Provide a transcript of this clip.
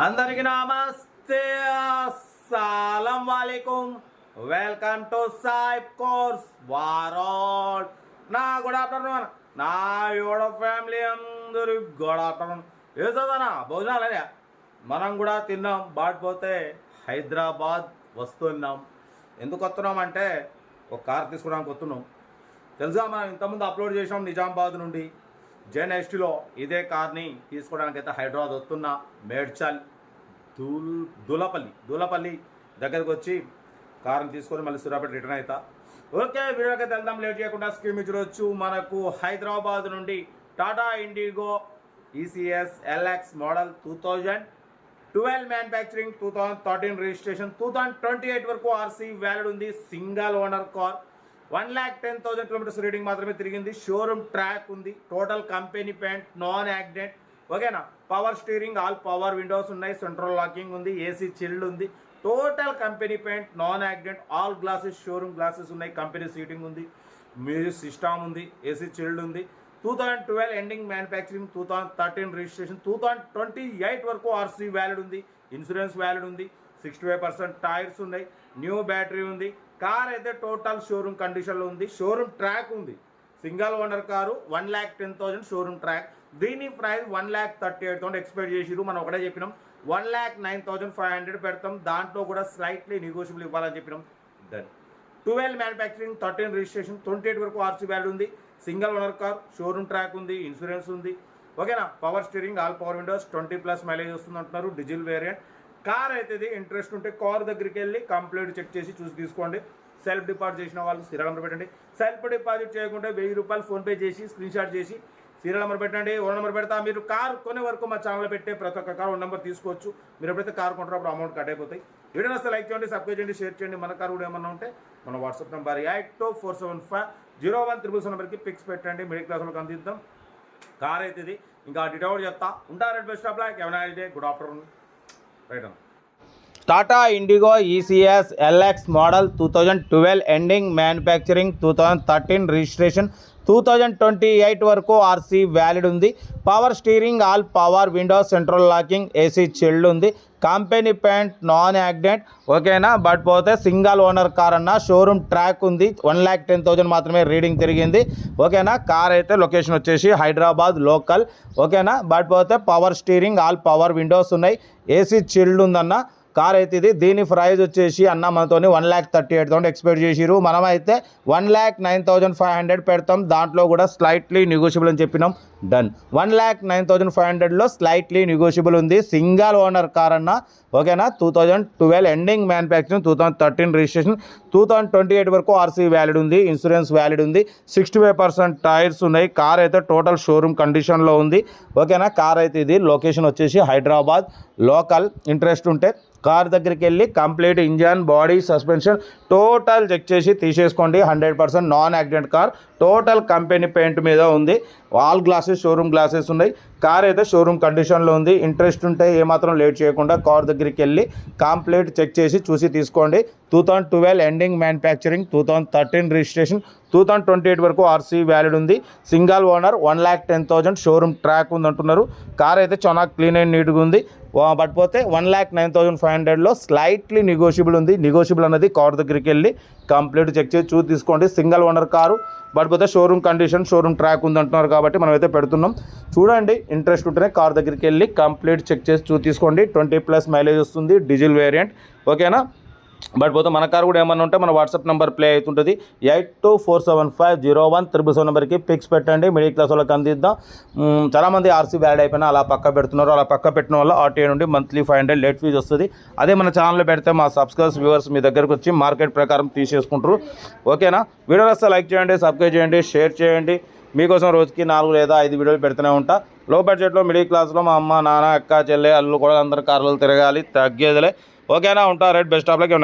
అందరికీ నమస్తే, అస్సలం వాలేకుం. వెల్కమ్ టు సాయిబ్ కోర్స్ వారాల్. నా గుడ్ ఆఫ్టర్నూన్, నా యోడ ఫ్యామిలీ అందరూ గుడ్ ఆఫ్టర్నూన్. ఏ చదవనా భోజనాలనే మనం కూడా తిన్నాం. బాటిపోతే హైదరాబాద్ వస్తున్నాం. ఎందుకు వస్తున్నాం అంటే ఒక కార్ తీసుకోవడానికి వస్తున్నాం. తెలుసా, మనం ఇంతకుముందు అప్లోడ్ చేసాం నిజామాబాద్ నుండి జెన్ ఎస్టీలో. ఇదే కార్ని తీసుకోవడానికి అయితే హైదరాబాద్ వస్తున్నా. మేడ్చల్ దూలపల్లి దగ్గరికి వచ్చి కార్ని తీసుకొని మళ్ళీ సూర్యాపేట రిటర్న్ అవుతా. ఓకే, వీడియోకి వెళ్దాం. లేట్ చేయకుండా స్క్రీన్ మీద చూడొచ్చు. మనకు హైదరాబాద్ నుండి Tata Indigo ECS LX model 2012 manufacturing, 2013 registration, 2028 వరకు ఆర్సీ వ్యాలిడ్ ఉంది. Single owner car. 1,10,000 kilometres reading మాత్రమే తిరిగింది. షోరూమ్ ట్రాక్ ఉంది. Total company paint, non accident. ఓకేనా. Power steering, all power windows ఉన్నాయి. సెంట్రల్ లాకింగ్ ఉంది. ఏసీ చిల్డ్ ఉంది. Total company paint, non accident. All glasses showroom glasses ఉన్నాయి. Company seating ఉంది. Music system ఉంది. ఏసీ చిల్డ్ ఉంది. 2012 ending manufacturing, 2013 registration, 2028 వరకు RC valid ఉంది. ఇన్సూరెన్స్ వ్యాలిడ్ ఉంది. 65% టైర్స్ ఉన్నాయి. న్యూ బ్యాటరీ ఉంది. కార్ అయితే టోటల్ షోరూమ్ కండిషన్లో ఉంది. షోరూమ్ ట్రాక్ ఉంది. Single owner car. 1,10,000 showroom track. దీని ప్రైస్ 1,38,000 ఎక్స్పెక్ట్ చేసిరు. మనం ఒకటే చెప్పినాం 1,09,500 పెడతాం. దాంట్లో కూడా స్లైట్లీ నెగోషియబుల్ ఇవ్వాలని చెప్పినాం. దెన్ 12 మ్యానుఫ్యాక్చరింగ్, 13 రిజిస్ట్రేషన్, 28 వరకు ఆర్సీ వ్యాల్యూ ఉంది. Single owner car. Showroom track ఉంది. ఇన్సూరెన్స్ ఉంది. ఓకేనా. Power steering, all power Windows, 20+ mileage వస్తుంది అంటున్నారు. డీజిల్ వేరియంట్ కార్ అయితే ఇది. ఇంట్రెస్ట్ ఉంటే కార్ దగ్గరికి వెళ్ళి కంప్లీట్ చెక్ చేసి చూసి తీసుకోండి. సెల్ఫ్ డిపాజిట్ చేసిన వాళ్ళు సీరియల్ నెంబర్ పెట్టండి. సెల్ఫ్ డిపాజిట్ చేయకుంటే 1,000 రూపాయలు ఫోన్పే చేసి స్క్రీన్ షాట్ చేసి సీరియల్ నెంబర్ పెట్టండి. ఓన్ నెంబర్ పెడతా. మీరు కార్ కొనే వరకు మా ఛానల్ పెట్టే ప్రతి ఒక్క కార్ ఓన్ నెంబర్ తీసుకోవచ్చు. మీరు ఎప్పుడైతే కార్ కొంటారో అప్పుడు అమౌంట్ కట్ అయిపోతాయి. వీడియో వస్తే లైక్ చేయండి, సబ్స్క్రైబ్ చేయండి, షేర్ చేయండి. మన కార్ కూడా ఏమన్నా ఉంటే మన వాట్సాప్ నెంబర్ 8247501777 నెంబర్కి పిక్స్ పెట్టండి. మిడిల్ క్లాస్ వాళ్ళకి అందిద్దాం. కార్ అయితే ఇది. ఇంకా డిటౌట్ చెప్తా ఉంటారు. Best of luck. ఎవరైనా అయితే గుడ్ ఆఫ్టర్నూన్. రైట్ అన్న. Tata Indigo ECS LX model 2012 ending manufacturing, 2013 registration, 2028 వరకు ఆర్సీ వ్యాలిడ్ ఉంది. Power steering, all power windows, central locking, AC chilled ఉంది. Company paint, non accident. ఓకేనా. బట్ పోతే సింగల్ ఓనర్ కార్ అన్న. Showroom track ఉంది. 1,10,000 మాత్రమే reading తిరిగింది. ఓకేనా. కార్ అయితే లొకేషన్ వచ్చేసి హైదరాబాద్ లోకల్. ఓకేనా. బట్ పోతే power steering, all power windows ఉన్నాయి. ఏసీ చిల్డ్ ఉందన్న. కార్ అయితే ఇది. దీని ప్రైజ్ వచ్చేసి అన్న మనతోని 1,38,000 ఎక్స్పెక్ట్ చేసిరు. మనమైతే 1,09,500 పెడతాం. దాంట్లో కూడా స్లైట్లీ నెగోషియబుల్ అని చెప్పినాం. డన్. 1,09,500లో స్లైట్లీ నెగోషియబుల్ ఉంది. సింగల్ ఓనర్ కార్ అన్న. ఓకేనా. 2012 ఎండింగ్ మ్యానుఫ్యాక్చరింగ్, 2013 రిజిస్ట్రేషన్, 2028 వరకు ఆర్సీ వ్యాలిడ్ ఉంది. ఇన్సూరెన్స్ వ్యాలిడ్ ఉంది. 65% టైర్స్ ఉన్నాయి. కార్ అయితే టోటల్ షోరూమ్ కండిషన్లో ఉంది. ఓకేనా. కార్ అయితే ఇది. లొకేషన్ వచ్చేసి హైదరాబాద్ లోకల్. ఇంట్రెస్ట్ ఉంటే కార్ దగ్గరికి వెళ్ళి complete engine, body, suspension total check చేసి తీసేసుకోండి. 100% non accident car. Total company paint మీద ఉంది. ఆల్ గ్లాసెస్ షోరూమ్ గ్లాసెస్ ఉన్నాయి. కార్ అయితే షోరూమ్ కండిషన్లో ఉంది. ఇంట్రెస్ట్ ఉంటే ఏమాత్రం లేట్ చేయకుండా కార్ దగ్గరికి వెళ్ళి కంప్లీట్ చెక్ చేసి చూసి తీసుకోండి. 2012 ఎండింగ్ మ్యానుఫ్యాక్చరింగ్, 2013 రిజిస్ట్రేషన్, 2028 వరకు ఆర్సీ వ్యాలిడ్ ఉంది. Single owner. 1,10,000 షోరూమ్ ట్రాక్ ఉంది అంటున్నారు. కార్ అయితే చాలా క్లీన్ అండ్ నీట్గా ఉంది. బట్ పోతే 1,09,500లో స్లైట్లీ నెగోషియబుల్ ఉంది. నెగోషియబుల్ అనేది కార్ దగ్గరికి వెళ్ళి కంప్లీట్ చెక్ చేసి చూసి తీసుకోండి. Single owner car. బట్ పోతే షోరూమ్ కండిషన్, షోరూమ్ ట్రాక్ ఉంది అంటున్నారు కాబట్టి మనమైతే పెడుతున్నాం. చూడండి. ఇంట్రెస్ట్ ఉంటేనే కార్ దగ్గరికి వెళ్ళి కంప్లీట్ చెక్ చేసి చూసి తీసుకోండి. 20+ మైలేజ్ వస్తుంది. Diesel variant. ఓకేనా. బట్ పోతే మన కార్ కూడా ఏమన్నా ఉంటే మన వాట్సాప్ నెంబర్ ప్లే అవుతుంటుంది. 8247501777 నెంబర్కి పిక్స్ పెట్టండి. మిడిల్ క్లాస్ వాళ్ళకి అందిద్దాం. చాలామంది ఆర్సీ వ్యాలిడ్ అయిపోయినా అలా పక్క పెడుతున్నారు. అలా పక్క పెట్టిన వల్ల ఆర్టీఐ నుండి మంత్లీ 500 లేట్ ఫీజు వస్తుంది. అదే మన ఛానల్లో పెడితే మా సబ్స్క్రైబర్స్, వ్యూవర్స్ మీ దగ్గరకు వచ్చి మార్కెట్ ప్రకారం తీసేసుకుంటారు. ఓకేనా. వీడియో వస్తే లైక్ చేయండి, సబ్స్క్రైబ్ చేయండి, షేర్ చేయండి. మీకోసం రోజుకి 4 లేదా 5 వీడియోలు పెడుతూనే ఉంటా. లో బడ్జెట్లో మిడిల్ క్లాస్లో మా అమ్మ, నాన్న, అక్క, చెల్లె, అల్లు కూడా అందరు కార్లు తిరగాలి. తగ్గేదిలే. ఓకేనా. ఉంటా. రైట్. Best of luck.